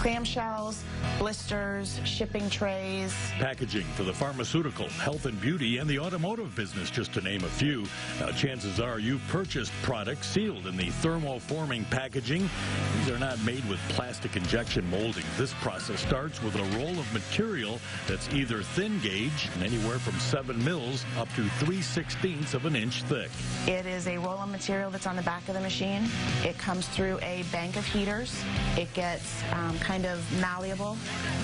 clamshells, blisters, shipping trays. Packaging for the pharmaceutical, health and beauty, and the automotive business, just to name a few. Now, chances are you've purchased products sealed in the thermoforming packaging. These are not made with plastic injection molding. This process starts with a roll of material that's either thin gauge, anywhere from 7 mils up to 3/16 of an inch thick. It is a roll of material that's on the back of the machine. It comes through a bank of heaters. It gets kind of malleable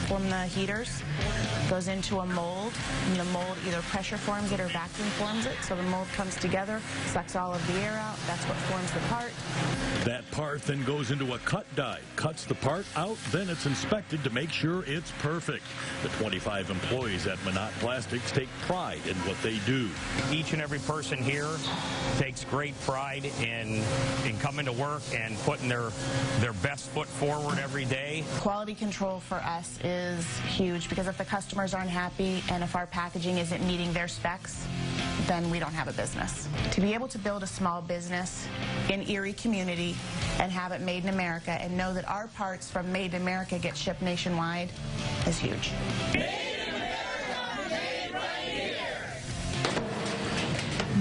from the heaters, goes into a mold, and the mold either pressure forms it or vacuum forms it. So the mold comes together, sucks all of the air out. That's what forms the part. That part then goes into a cut die, cuts the part out, then it's inspected to make sure it's perfect. The 25 employees at Minot Plastics take pride in what they do. Each and every person here takes great pride in coming to work and putting their best foot forward every day. Quality control for us is huge, because if the customers aren't happy and if our packaging isn't meeting their specs, then we don't have a business. To be able to build a small business in Erie community and have it made in America and know that our parts from Made in America get shipped nationwide is huge.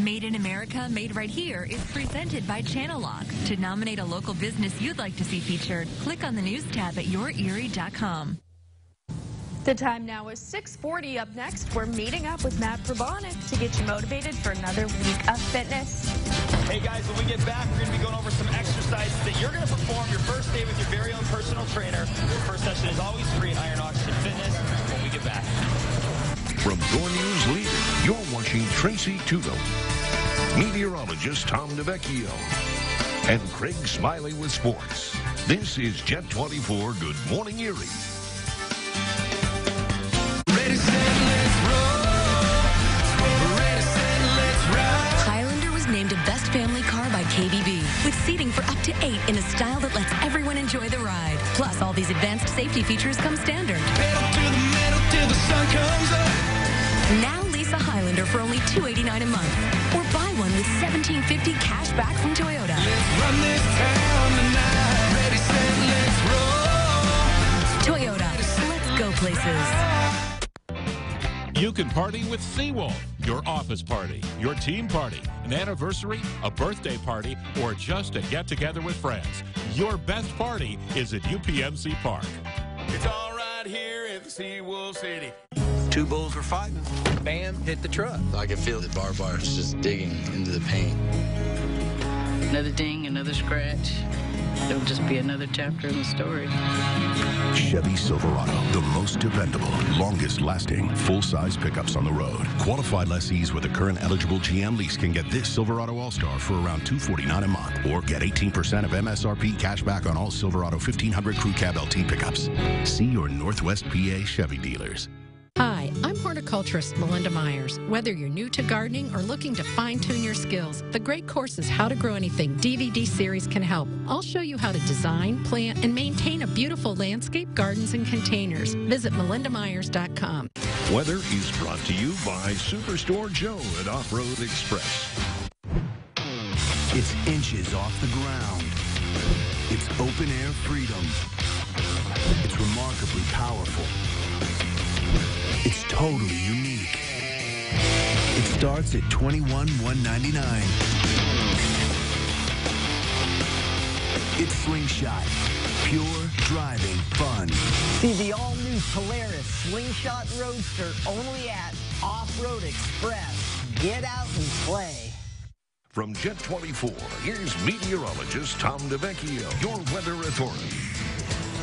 Made in America, Made Right Here is presented by Channel Lock. To nominate a local business you'd like to see featured, click on the news tab at yourerie.com. The time now is 6:40. Up next, we're meeting up with Matt Probonik to get you motivated for another week of fitness. Hey guys, when we get back, we're going to be going over some exercises that you're going to perform your first day with your very own personal trainer. Your first session is always free at Iron Oxygen Fitness when we get back. From your news leader, you're watching Tracy Tudo, meteorologist Tom DeVecchio, and Craig Smiley with sports. This is Jet 24 Good Morning Erie. Ready, set, let's roll. Ready, set, let's ride. Highlander was named a Best Family Car by KBB, with seating for up to 8 in a style that lets everyone enjoy the ride. Plus, all these advanced safety features come standard. Pedal to the metal till the sun comes up. Now lease a Highlander for only $289 a month, or buy one with $1,750 cash back from Toyota. Let's run this town tonight. Ready, set, let's roll. Toyota, let's go places. You can party with Seawolf. Your office party, your team party, an anniversary, a birthday party, or just a get-together with friends. Your best party is at UPMC Park. It's all right here in the Seawolf City. Two bulls were fighting. Bam, hit the truck. I could feel the barbed wire just digging into the paint. Another ding, another scratch. It'll just be another chapter in the story. Chevy Silverado, the most dependable, longest-lasting, full-size pickups on the road. Qualified lessees with a current eligible GM lease can get this Silverado All-Star for around $249 a month, or get 18% of MSRP cash back on all Silverado 1500 Crew Cab LT pickups. See your Northwest PA Chevy dealers. Hi, I'm horticulturist Melinda Myers. Whether you're new to gardening or looking to fine-tune your skills, the great courses How to Grow Anything DVD series can help. I'll show you how to design, plant, and maintain a beautiful landscape, gardens, and containers. Visit melindamyers.com. Weather is brought to you by Superstore Joe at Off-Road Express. It's inches off the ground. It's open-air freedom. It's remarkably powerful. It's totally unique. It starts at $21,199. It's Slingshot. Pure driving fun. See the all-new Polaris Slingshot Roadster only at Off-Road Express. Get out and play. From Jet 24, here's meteorologist Tom DeVecchio, your weather authority.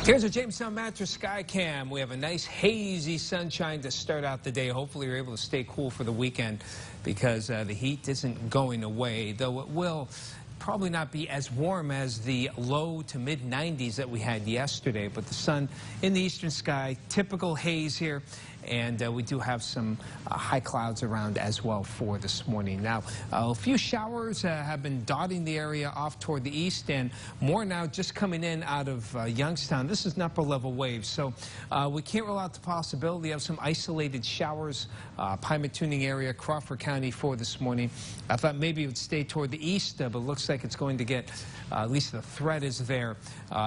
Here's a Jamestown Mattress Sky Cam. We have a nice hazy sunshine to start out the day. Hopefully you're able to stay cool for the weekend because the heat isn't going away, though it will probably not be as warm as the low to mid 90s that we had yesterday, but the sun in the eastern sky, typical haze here, and we do have some high clouds around as well for this morning. Now, a few showers have been dotting the area off toward the east, and more now just coming in out of Youngstown. This is an upper level wave, so we can't rule out the possibility of some isolated showers, Pymatuning area, Crawford County for this morning. I thought maybe it would stay toward the east, but it looks like it's going to get, at least the threat is there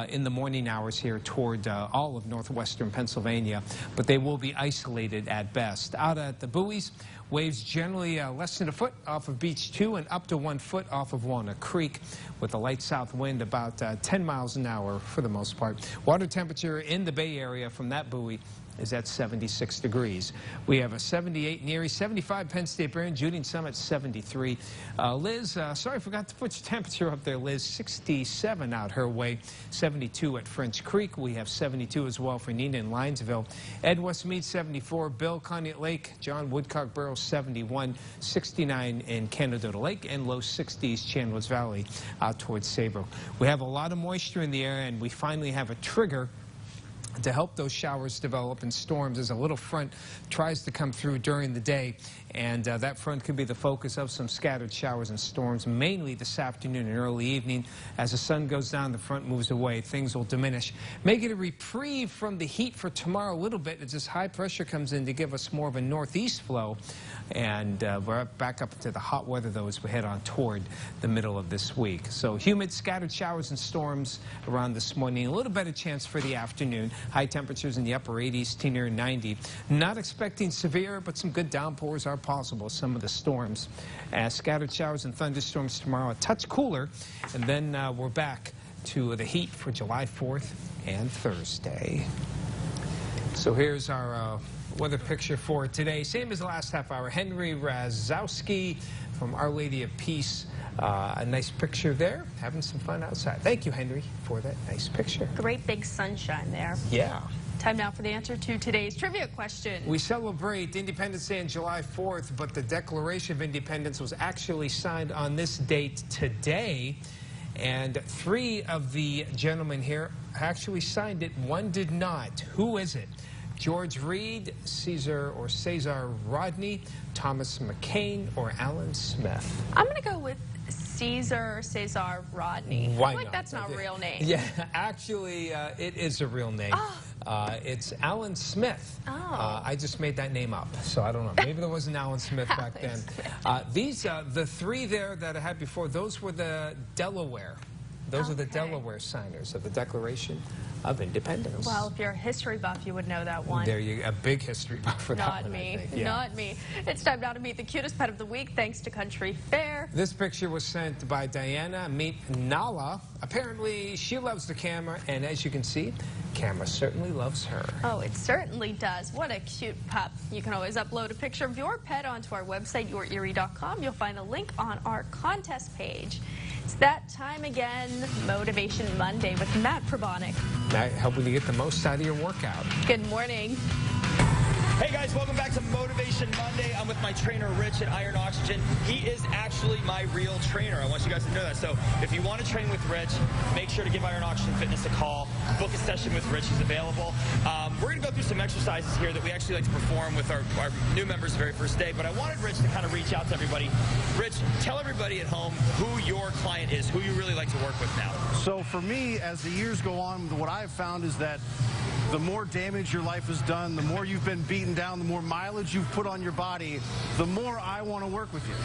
in the morning hours here toward all of northwestern Pennsylvania, but they will be isolated at best. Out at the buoys, waves generally less than a foot off of Beach 2 and up to 1 foot off of Walnut Creek, with a light south wind about 10 miles an hour for the most part. Water temperature in the Bay Area from that buoy is at 76 degrees. We have a 78 in Erie, 75 Penn State Bear, Judy and Summit 73. Liz, sorry I forgot to put your temperature up there, Liz. 67 out her way, 72 at French Creek. We have 72 as well for Nina in Linesville. Ed Westmead 74, Bill Conneaut Lake, John Woodcock Barrow 71, 69 in Canada Lake, and low 60s Chandler's Valley out towards Saybrook. We have a lot of moisture in the air, and we finally have a trigger to help those showers develop in storms as a little front tries to come through during the day, and that front could be the focus of some scattered showers and storms, mainly this afternoon and early evening. As the sun goes down, the front moves away, things will diminish. Make it a reprieve from the heat for tomorrow a little bit as this high pressure comes in to give us more of a northeast flow, and we're back up into the hot weather though as we head on toward the middle of this week. So humid, scattered showers and storms around this morning, a little better chance for the afternoon. High temperatures in the upper 80s to near 90. Not expecting severe, but some good downpours are possible. Some of the storms. Scattered showers and thunderstorms tomorrow. A touch cooler. And then we're back to the heat for July 4th and Thursday. So here's our weather picture for today. Same as the last half hour. Henry Razowski from Our Lady of Peace. A nice picture there. Having some fun outside. Thank you, Henry, for that nice picture. Great big sunshine there. Yeah. Time now for the answer to today's trivia question. We celebrate Independence Day on July 4th, but the Declaration of Independence was actually signed on this date today. And 3 of the gentlemen here actually signed it. 1 did not. Who is it? George Reed, Cesar Rodney, Thomas McCain, or Alan Smith? I'm going to go with Cesar Rodney. Why I feel like not? that's not a real name. Yeah, actually, it is a real name. It's Alan Smith. I just made that name up, so I don't know. Maybe there was an Alan Smith back then. The 3 there that I had before, those were the Delaware. Those are the Delaware signers of the Declaration of Independence. Well, if you're a history buff, you would know that one. There you go. A big history buff for that one, Not me. I think. Yeah. Not me. It's time now to meet the cutest pet of the week, thanks to Country Fair. This picture was sent by Diana. Meet Nala. Apparently, she loves the camera, and as you can see, camera certainly loves her. Oh, it certainly does. What a cute pup. You can always upload a picture of your pet onto our website, yourerie.com. You'll find a link on our contest page. It's that time again, Motivation Monday with Matt Probonic. Matt, helping you get the most out of your workout. Good morning. Hey guys, welcome back to Motivation Monday. I'm with my trainer Rich at Iron Oxygen. He is actually my real trainer. I want you guys to know that. So if you want to train with Rich, make sure to give Iron Oxygen Fitness a call. Book a session with Rich. He's available. We're going to go through some exercises here that we actually like to perform with our new members the very first day. But I wanted Rich to kind of reach out to everybody. Rich, tell everybody at home who your client is, who you really like to work with now. So for me, as the years go on, what I've found is that the more damage your life has done, the more you've been beaten down, the more mileage you've put on your body, the more I want to work with you.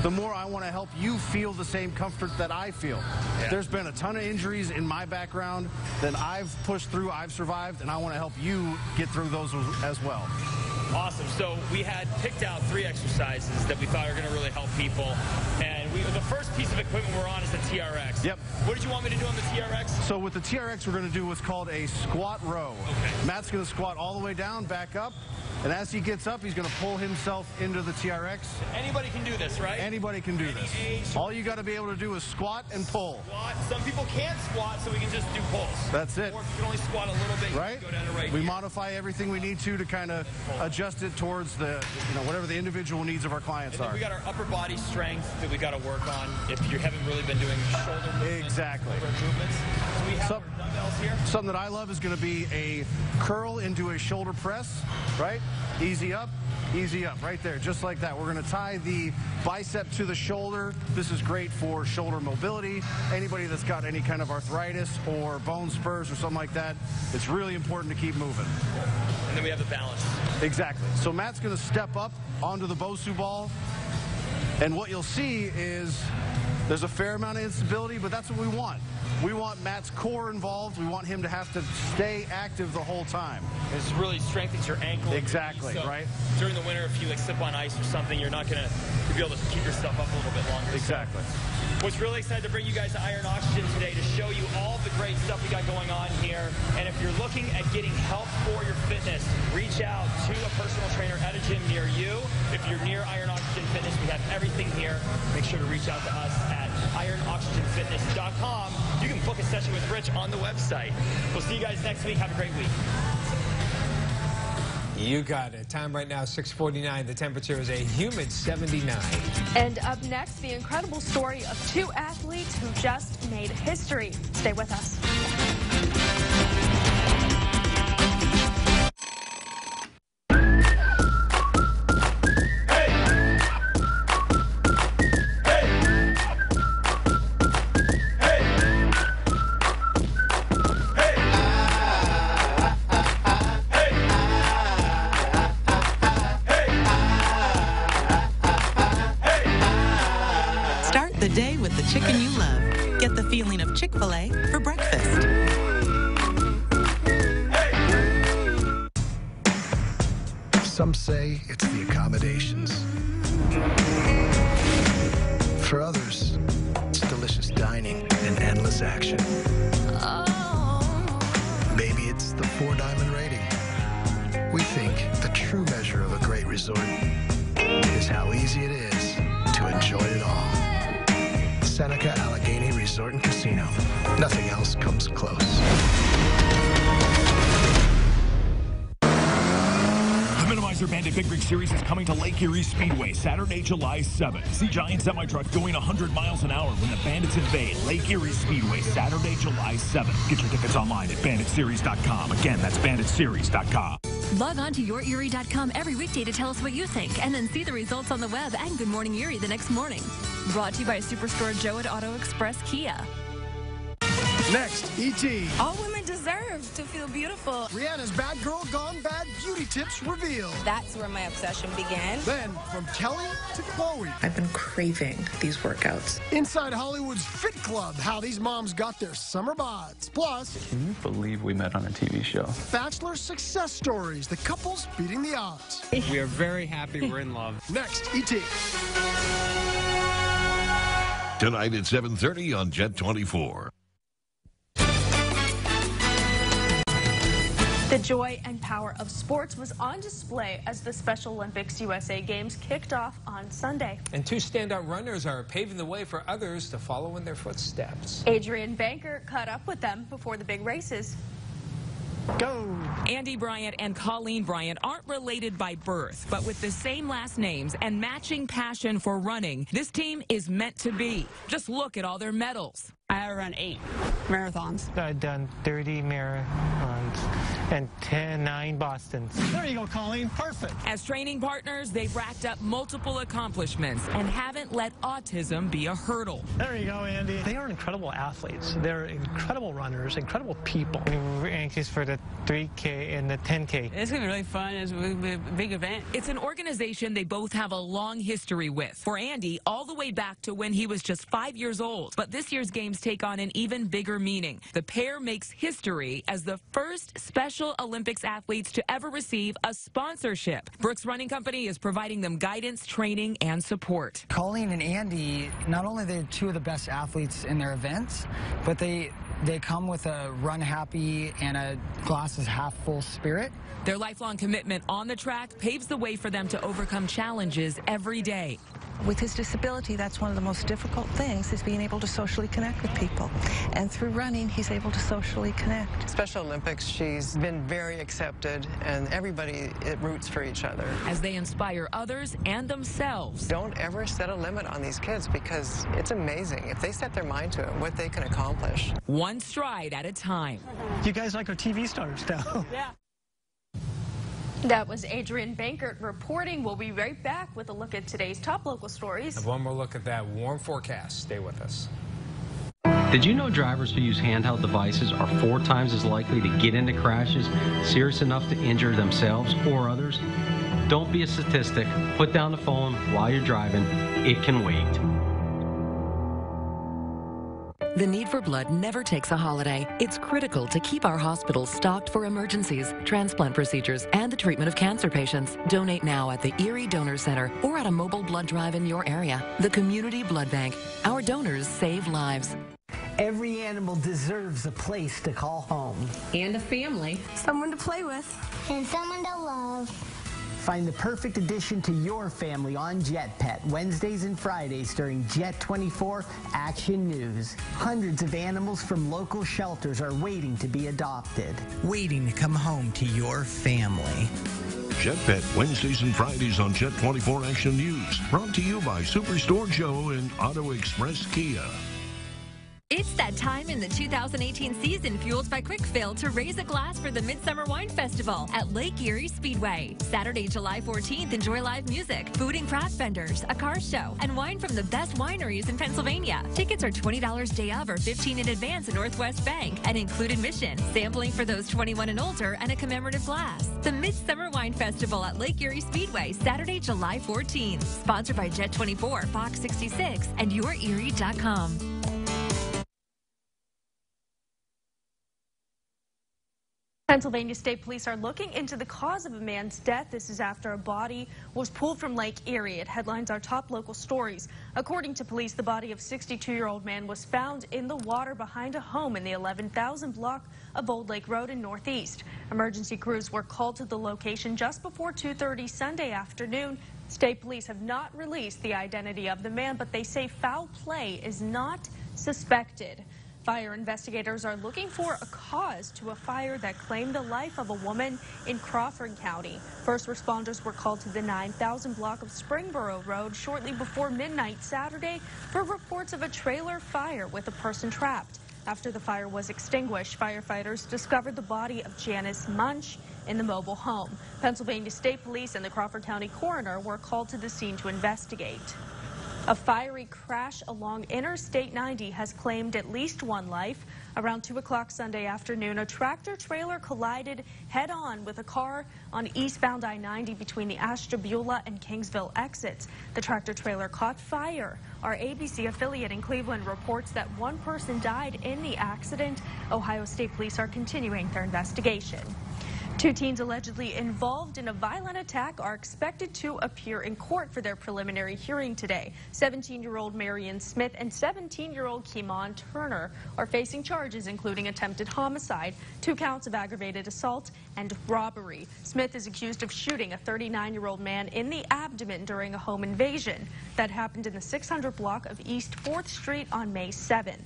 The more I want to help you feel the same comfort that I feel. Yeah. There's been a ton of injuries in my background that I've pushed through, I've survived, and I want to help you get through those as well. Awesome. So we had picked out 3 exercises that we thought are going to really help people. And the first piece of equipment we're on is the TRX. Yep. What did you want me to do on the TRX? So with the TRX, we're going to do what's called a squat row. Okay. Matt's going to squat all the way down, back up. And as he gets up, he's going to pull himself into the TRX. Anybody can do this, right? Anybody can do this. Age. All you got to be able to do is squat and pull. Squat. Some people can't squat, so we can just do pulls. That's it. Or if you can only squat a little bit, right? You can go down to right We here. modify everything we need to kind of adjust it towards the, whatever the individual needs of our clients and then are. We got our upper body strength that we got to work on if you haven't really been doing shoulder movements. Exactly. Movements. So we have our dumbbells here. Something that I love is going to be a curl into a shoulder press, right? Easy up, right there, just like that. We're going to tie the bicep to the shoulder. This is great for shoulder mobility. Anybody that's got any kind of arthritis or bone spurs or something like that, it's really important to keep moving. And then we have the balance. Exactly. So Matt's going to step up onto the Bosu ball, and what you'll see is there's a fair amount of instability, but that's what we want. We want Matt's core involved. We want him to have to stay active the whole time. This really strengthens your ankle. Exactly, so right? During the winter, if you slip on ice or something, you're not going to be able to keep yourself up a little bit longer. Exactly. So, was really excited to bring you guys to Iron Oxygen today to show you all the great stuff we got going on here. And if you're looking at getting help for your fitness, reach out to a personal trainer at a gym near you. If you're near Iron Oxygen Fitness, we have everything here. Make sure to reach out to us at ironoxygenfitness.com. You can book a session with Rich on the website. We'll see you guys next week. Have a great week. You got it. Time right now, 6:49. The temperature is a humid 79. And up next, the incredible story of 2 athletes who just made history. Stay with us. The day with the chicken you love. Get the feeling of Chick-fil-A for breakfast. Some say it's the accommodations. For others, it's delicious dining and endless action. Maybe it's the 4-diamond rating. We think the true Resort is how easy it is to enjoy it all. Seneca Allegheny Resort and Casino. Nothing else comes close. The Minimizer Bandit Big Rig Series is coming to Lake Erie Speedway Saturday, July 7th. See giant semi-trucks going 100 miles an hour when the Bandits invade Lake Erie Speedway Saturday, July 7th. Get your tickets online at banditseries.com. Again, that's banditseries.com. Log on to yourerie.com every weekday to tell us what you think, and then see the results on the web and Good Morning Erie the next morning. Brought to you by Superstore Joe at Auto Express Kia. Next, E.T. All women deserve to feel beautiful. Rihanna's Bad Girl Gone Bad beauty tips revealed. That's where my obsession began. Then, from Kelly to Chloe. I've been craving these workouts. Inside Hollywood's Fit Club, how these moms got their summer bods. Plus, can you believe we met on a TV show? Bachelor success stories, the couples beating the odds. We are very happy we're in love. Next, E.T. Tonight at 7:30 on Jet 24. The joy and power of sports was on display as the Special Olympics USA Games kicked off on Sunday. And two standout runners are paving the way for others to follow in their footsteps. Adrian Banker caught up with them before the big races. Go! Andy Bryant and Colleen Bryant aren't related by birth, but with the same last names and matching passion for running, this team is meant to be. Just look at all their medals. I run 8 marathons. I've done 30 marathons and 9 Bostons. There you go, Colleen. Perfect. As training partners, they've racked up multiple accomplishments and haven't let autism be a hurdle. There you go, Andy. They are incredible athletes. They're incredible runners, incredible people. We're anxious for the 3K and the 10K. It's going to be really fun. It's a big event. It's an organization they both have a long history with. For Andy, all the way back to when he was just 5 years old. But this year's games take on an even bigger meaning. The pair makes history as the first Special Olympics athletes to ever receive a sponsorship. Brooks Running Company is providing them guidance, training, and support. Colleen and Andy, not only are they two of the best athletes in their events, but they come with a run happy and a glasses half full spirit. Their lifelong commitment on the track paves the way for them to overcome challenges every day. With his disability, that's one of the most difficult things, is being able to socially connect with people. And through running, he's able to socially connect. Special Olympics, she's been very accepted, and everybody roots for each other. As they inspire others and themselves. Don't ever set a limit on these kids, because it's amazing. If they set their mind to it, what they can accomplish. One stride at a time. You guys like our TV stars now. Yeah. That was Adrian Bankert reporting. We'll be right back with a look at today's top local stories. Have one more look at that warm forecast. Stay with us. Did you know drivers who use handheld devices are 4 times as likely to get into crashes serious enough to injure themselves or others? Don't be a statistic. Put down the phone while you're driving. It can wait. The need for blood never takes a holiday. It's critical to keep our hospitals stocked for emergencies, transplant procedures, and the treatment of cancer patients. Donate now at the Erie Donor Center or at a mobile blood drive in your area. The Community Blood Bank. Our donors save lives. Every animal deserves a place to call home. And a family. Someone to play with. And someone to love. Find the perfect addition to your family on Jet Pet, Wednesdays and Fridays during Jet 24 Action News. Hundreds of animals from local shelters are waiting to be adopted. Waiting to come home to your family. Jet Pet, Wednesdays and Fridays on Jet 24 Action News. Brought to you by Superstore Joe and Auto Express Kia. It's that time in the 2018 season fueled by Quick Fill to raise a glass for the Midsummer Wine Festival at Lake Erie Speedway. Saturday, July 14th, enjoy live music, food and craft vendors, a car show, and wine from the best wineries in Pennsylvania. Tickets are $20 day of or $15 in advance at Northwest Bank and include admission, sampling for those 21 and older, and a commemorative glass. The Midsummer Wine Festival at Lake Erie Speedway, Saturday, July 14th. Sponsored by Jet 24, Fox 66, and YourErie.com. Pennsylvania State Police are looking into the cause of a man's death. This is after a body was pulled from Lake Erie. It headlines our top local stories. According to police, the body of 62-year-old man was found in the water behind a home in the 11,000 block of Old Lake Road in Northeast. Emergency crews were called to the location just before 2:30 Sunday afternoon. State police have not released the identity of the man, but they say foul play is not suspected. Fire investigators are looking for a cause to a fire that claimed the life of a woman in Crawford County. First responders were called to the 9,000 block of Springboro Road shortly before midnight Saturday for reports of a trailer fire with a person trapped. After the fire was extinguished, firefighters discovered the body of Janice Munch in the mobile home. Pennsylvania State Police and the Crawford County coroner were called to the scene to investigate. A fiery crash along Interstate 90 has claimed at least one life. Around 2 o'clock Sunday afternoon, a tractor-trailer collided head-on with a car on eastbound I-90 between the Ashtabula and Kingsville exits. The tractor-trailer caught fire. Our ABC affiliate in Cleveland reports that one person died in the accident. Ohio State Police are continuing their investigation. 2 teens allegedly involved in a violent attack are expected to appear in court for their preliminary hearing today. 17-year-old Marion Smith and 17-year-old Keemon Turner are facing charges including attempted homicide, 2 counts of aggravated assault, and robbery. Smith is accused of shooting a 39-year-old man in the abdomen during a home invasion that happened in the 600 block of East 4th Street on May 7th.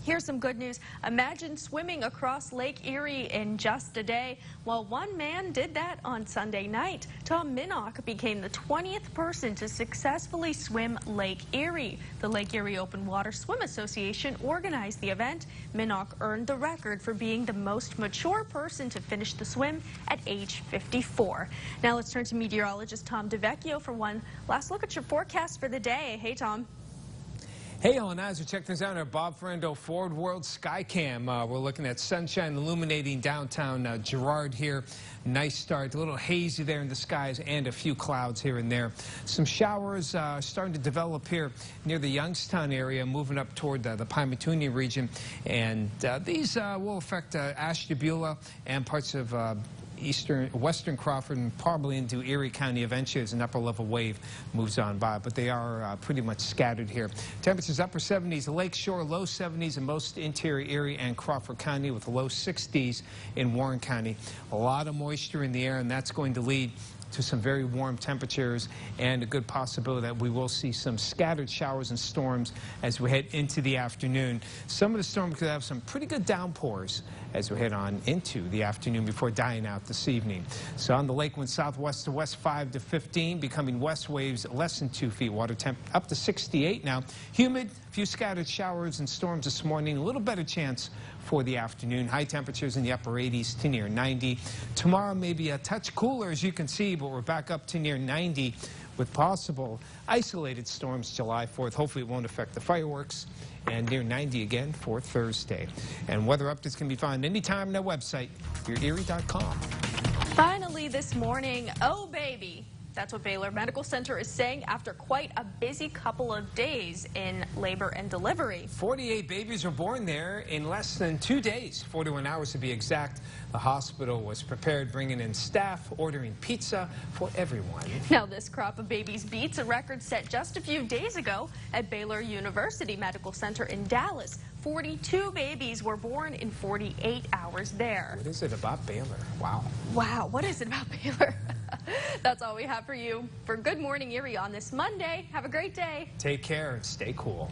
Here's some good news. Imagine swimming across Lake Erie in just a day. Well, one man did that on Sunday night. Tom Minnock became the 20th person to successfully swim Lake Erie. The Lake Erie Open Water Swim Association organized the event. Minnock earned the record for being the most mature person to finish the swim at age 54. Now let's turn to meteorologist Tom DeVecchio for one last look at your forecast for the day. Hey, Tom. Hey, Ellen, as we check things out on our Bob Ferrando Ford World Skycam, we're looking at sunshine illuminating downtown Girard here. Nice start, a little hazy there in the skies and a few clouds here and there. Some showers starting to develop here near the Youngstown area, moving up toward the Pymatunia region. And these will affect Ashtabula and parts of western Crawford and probably into Erie County eventually as an upper level wave moves on by, but they are pretty much scattered here. Temperatures upper 70s, Lake Shore low 70s in most interior Erie and Crawford County with low 60s in Warren County. A lot of moisture in the air, and that's going to lead to some very warm temperatures and a good possibility that we will see some scattered showers and storms as we head into the afternoon. Some of the storms could have some pretty good downpours as we head on into the afternoon before dying out this evening. So on the lake, wind southwest to west 5 to 15, becoming west waves less than 2 feet. Water temp up to 68 now. Humid, a few scattered showers and storms this morning. A little better chance for the afternoon. High temperatures in the upper 80s to near 90. Tomorrow may be a touch cooler, as you can see, but we're back up to near 90 with possible isolated storms July 4th. Hopefully it won't affect the fireworks. And near 90 again for Thursday. And weather updates can be found anytime on our website, yourerie.com. Finally this morning, oh baby. That's what Baylor Medical Center is saying after quite a busy couple of days in labor and delivery. 48 babies were born there in less than 2 days, 41 hours to be exact. The hospital was prepared, bringing in staff, ordering pizza for everyone. Now this crop of babies beats a record set just a few days ago at Baylor University Medical Center in Dallas. 42 babies were born in 48 hours there. What is it about Baylor? Wow. Wow, what is it about Baylor? That's all we have for you for Good Morning Erie on this Monday. Have a great day. Take care and stay cool.